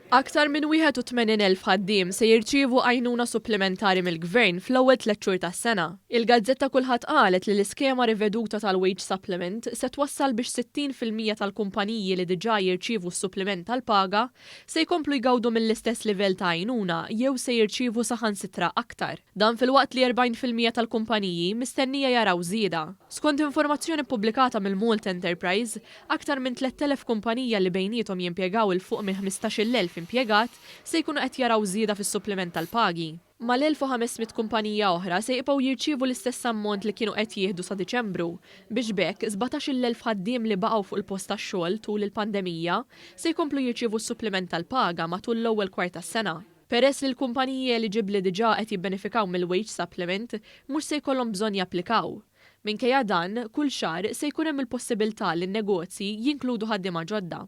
Aktar minn 81,000 ħaddiem se jirċievu għajnuna supplementari mill-Gvern fl-ewwel 3 xhur tas-sena. Il-Gazzetta kulħadd qalet li l-iskema riveduta tal-wage supplement se twassal biex 60% tal-kumpaniji li diġà jirċievu s-suppliment tal-paga se jkomplu jgawdu mill-istess livell ta' għajnuna jew se jirċievu saħansitra aktar. Dan filwaqt li 40% tal-kumpaniji mistennija jaraw żieda. Skont informazzjoni pubblikata mill-Malt Enterprise, aktar minn 3,000 kumpanija li bejniethom jimpjegaw il fuq minn 15,000 impjegat se jkunu qed jaraw żieda fis-suppliment tal-pagi. Mal-1500 kumpanija oħra se jibqgħu jirċievu l-istess ammont li kienu qed jieħdu sa Diċembru biex bekk 17,000 ħaddiem li baqgħu fuq il-post tax-xogħol tul il-pandemija se jkomplu jirċievu s-suppliment tal-paga matul l-ewwel kwart tas-sena. Peress li l-kumpaniji eliġibbli diġà qed jibbenefikaw mill-wage supplement mhux se jkollhom bżonn japplikaw. Minkejja dan, kull xahar se jkun hemm il-possibilità li n-negozji jinkludu ħaddiema ġodda.